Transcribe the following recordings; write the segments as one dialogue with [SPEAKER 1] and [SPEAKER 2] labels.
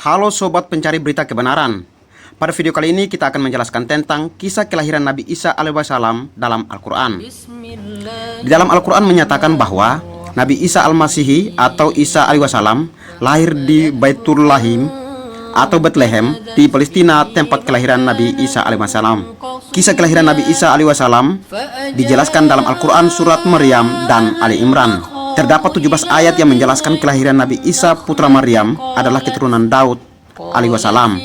[SPEAKER 1] Halo sobat pencari berita kebenaran. Pada video kali ini kita akan menjelaskan tentang kisah kelahiran Nabi Isa alaihissalam dalam Al-Quran. Di dalam Al-Quran menyatakan bahwa Nabi Isa al-Masihi atau Isa alaihissalam lahir di Baitul Lahim atau Bethlehem di Palestina, tempat kelahiran Nabi Isa alaihissalam. Kisah kelahiran Nabi Isa alaihissalam dijelaskan dalam Al-Quran surat Maryam dan Ali Imran. Terdapat 17 ayat yang menjelaskan kelahiran Nabi Isa putra Maryam adalah keturunan Daud alaihissalam.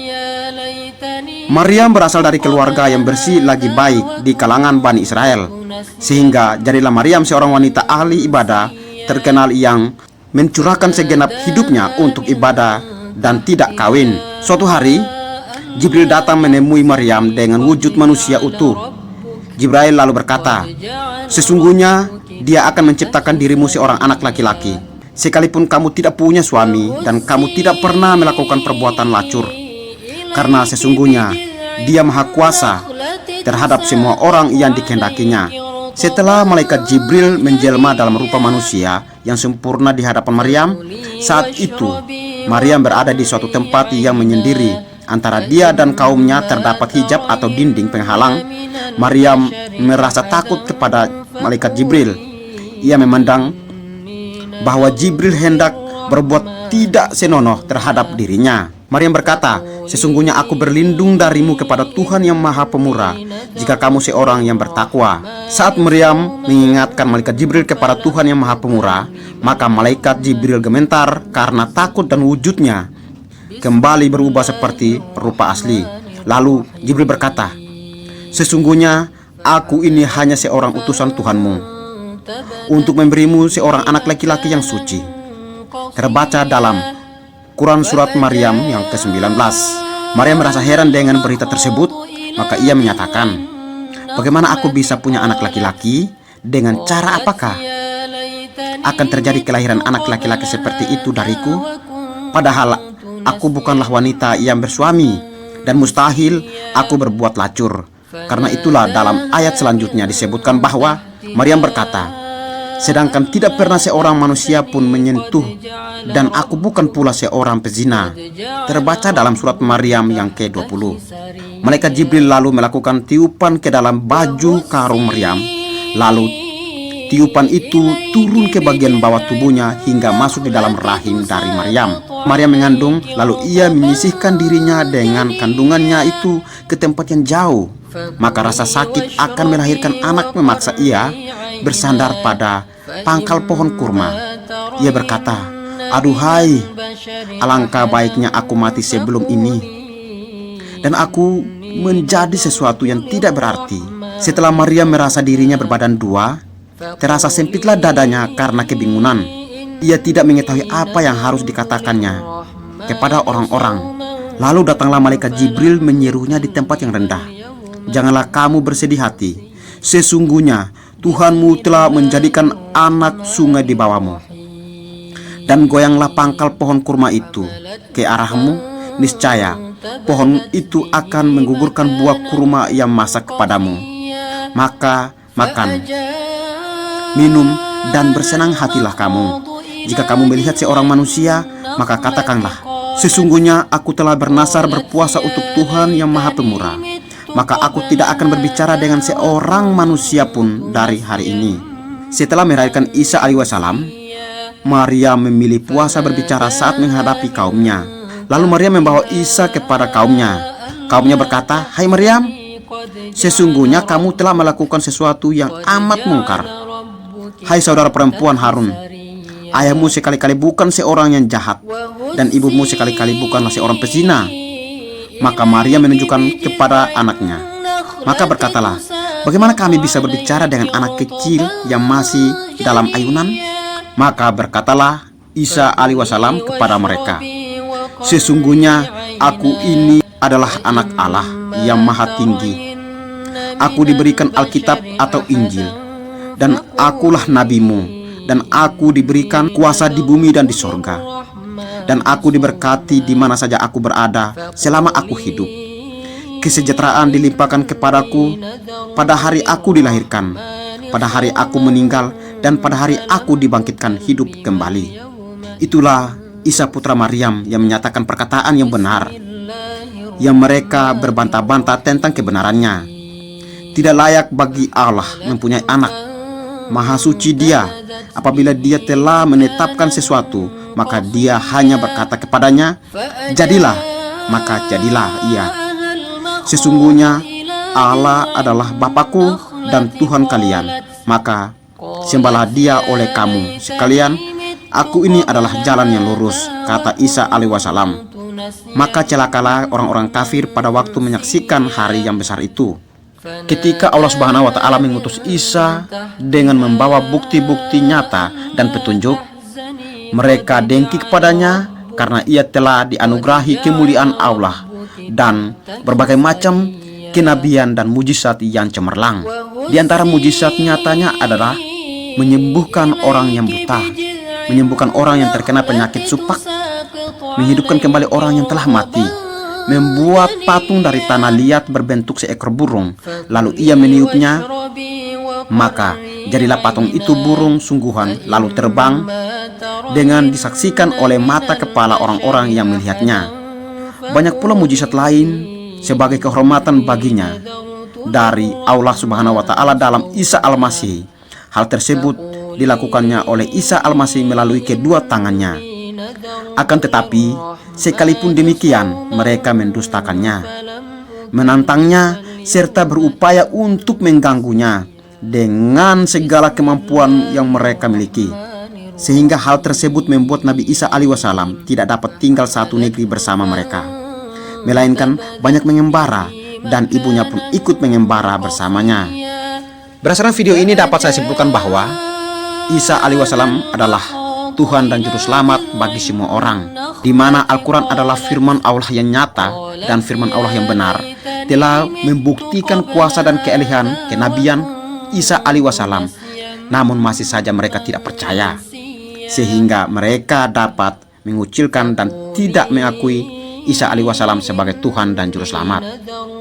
[SPEAKER 1] Maryam berasal dari keluarga yang bersih lagi baik di kalangan Bani Israel, sehingga jadilah Maryam seorang wanita ahli ibadah terkenal yang mencurahkan segenap hidupnya untuk ibadah dan tidak kawin. Suatu hari Jibril datang menemui Maryam dengan wujud manusia utuh. Jibril lalu berkata, "Sesungguhnya Dia akan menciptakan dirimu seorang anak laki-laki, sekalipun kamu tidak punya suami dan kamu tidak pernah melakukan perbuatan lacur, karena sesungguhnya Dia maha kuasa terhadap semua orang yang dikehendakinya." Setelah malaikat Jibril menjelma dalam rupa manusia yang sempurna di hadapan Maryam, saat itu Maryam berada di suatu tempat yang menyendiri. Antara dia dan kaumnya terdapat hijab atau dinding penghalang. Maryam merasa takut kepada malaikat Jibril. Ia memandang bahwa Jibril hendak berbuat tidak senonoh terhadap dirinya. Maryam berkata, "Sesungguhnya aku berlindung darimu kepada Tuhan yang Maha Pemurah, jika kamu seorang yang bertakwa." Saat Maryam mengingatkan malaikat Jibril kepada Tuhan yang Maha Pemurah, maka malaikat Jibril gemetar karena takut dan wujudnya kembali berubah seperti rupa asli. Lalu Jibril berkata, "Sesungguhnya aku ini hanya seorang utusan Tuhanmu untuk memberimu seorang anak laki-laki yang suci." Terbaca dalam Quran surat Maryam yang ke-19. Maryam merasa heran dengan berita tersebut, maka ia menyatakan, "Bagaimana aku bisa punya anak laki-laki? Dengan cara apakah akan terjadi kelahiran anak laki-laki seperti itu dariku? Padahal aku bukanlah wanita yang bersuami, dan mustahil aku berbuat lacur." Karena itulah dalam ayat selanjutnya disebutkan bahwa Maryam berkata, "Sedangkan tidak pernah seorang manusia pun menyentuh, dan aku bukan pula seorang pezina." Terbaca dalam surat Maryam yang ke-20. Malaikat Jibril lalu melakukan tiupan ke dalam baju karung Maryam. Lalu tiupan itu turun ke bagian bawah tubuhnya hingga masuk di dalam rahim dari Maryam. Maryam mengandung, lalu ia menyisihkan dirinya dengan kandungannya itu ke tempat yang jauh. Maka rasa sakit akan melahirkan anak memaksa ia bersandar pada pangkal pohon kurma. Ia berkata, "Aduhai, alangkah baiknya aku mati sebelum ini, dan aku menjadi sesuatu yang tidak berarti." Setelah Maryam merasa dirinya berbadan dua, terasa sempitlah dadanya karena kebingungan. Ia tidak mengetahui apa yang harus dikatakannya kepada orang-orang. Lalu datanglah malaikat Jibril menyerunya di tempat yang rendah, "Janganlah kamu bersedih hati. Sesungguhnya Tuhanmu telah menjadikan anak sungai di bawahmu. Dan goyanglah pangkal pohon kurma itu ke arahmu. Niscaya pohon itu akan menggugurkan buah kurma yang masak kepadamu. Maka makan, minum, dan bersenang hatilah kamu. Jika kamu melihat seorang manusia, maka katakanlah, sesungguhnya aku telah bernasar berpuasa untuk Tuhan yang Maha Pemurah. Maka aku tidak akan berbicara dengan seorang manusia pun dari hari ini." Setelah melahirkan Isa alaihissalam, Maryam memilih puasa berbicara saat menghadapi kaumnya. Lalu Maryam membawa Isa kepada kaumnya. Kaumnya berkata, "Hai Maryam, sesungguhnya kamu telah melakukan sesuatu yang amat mungkar. Hai saudara perempuan Harun, ayahmu sekali-kali bukan seorang yang jahat, dan ibumu sekali-kali bukanlah seorang pezina." Maka Maryam menunjukkan kepada anaknya. Maka berkatalah, "Bagaimana kami bisa berbicara dengan anak kecil yang masih dalam ayunan?" Maka berkatalah Isa alaihissalam kepada mereka, "Sesungguhnya aku ini adalah anak Allah yang maha tinggi. Aku diberikan Alkitab atau Injil, dan akulah nabimu, dan aku diberikan kuasa di bumi dan di sorga. Dan aku diberkati di mana saja aku berada selama aku hidup. Kesejahteraan dilimpahkan kepadaku pada hari aku dilahirkan, pada hari aku meninggal, dan pada hari aku dibangkitkan hidup kembali." Itulah Isa putra Maryam yang menyatakan perkataan yang benar, yang mereka berbantah-bantah tentang kebenarannya. Tidak layak bagi Allah mempunyai anak. Maha suci Dia. Apabila Dia telah menetapkan sesuatu, maka Dia hanya berkata kepadanya, jadilah, maka jadilah ia. Sesungguhnya Allah adalah Bapakku dan Tuhan kalian, maka sembahlah Dia oleh kamu sekalian. Aku ini adalah jalan yang lurus, kata Isa alaihi wasallam. Maka celakalah orang-orang kafir pada waktu menyaksikan hari yang besar itu. Ketika Allah Subhanahu wa Ta'ala mengutus Isa dengan membawa bukti-bukti nyata dan petunjuk, mereka dengki kepadanya karena ia telah dianugerahi kemuliaan Allah dan berbagai macam kenabian dan mujizat yang cemerlang. Di antara mujizat nyatanya adalah menyembuhkan orang yang buta, menyembuhkan orang yang terkena penyakit supak, menghidupkan kembali orang yang telah mati, membuat patung dari tanah liat berbentuk seekor burung, lalu ia meniupnya, maka jadilah patung itu burung sungguhan, lalu terbang dengan disaksikan oleh mata kepala orang-orang yang melihatnya. Banyak pula mujizat lain sebagai kehormatan baginya dari Allah Subhanahu wa Ta'ala dalam Isa Al-Masih. Hal tersebut dilakukannya oleh Isa Al-Masih melalui kedua tangannya. Akan tetapi, sekalipun demikian, mereka mendustakannya, menantangnya, serta berupaya untuk mengganggunya dengan segala kemampuan yang mereka miliki. Sehingga hal tersebut membuat Nabi Isa alaihi wasallam tidak dapat tinggal satu negeri bersama mereka, melainkan banyak mengembara, dan ibunya pun ikut mengembara bersamanya. Berdasarkan video ini dapat saya simpulkan bahwa Isa alaihi wasallam adalah Tuhan dan Juru Selamat bagi semua orang, di mana Al-Quran adalah firman Allah yang nyata dan firman Allah yang benar, telah membuktikan kuasa dan kealihan kenabian Isa alaihi wasallam. Namun masih saja mereka tidak percaya, sehingga mereka dapat mengucilkan dan tidak mengakui Isa alaihi wasallam sebagai Tuhan dan Juru Selamat.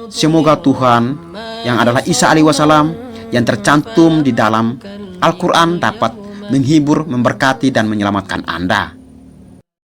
[SPEAKER 1] Semoga Tuhan yang adalah Isa alaihi wasallam yang tercantum di dalam Al-Quran dapat menghibur, memberkati, dan menyelamatkan Anda.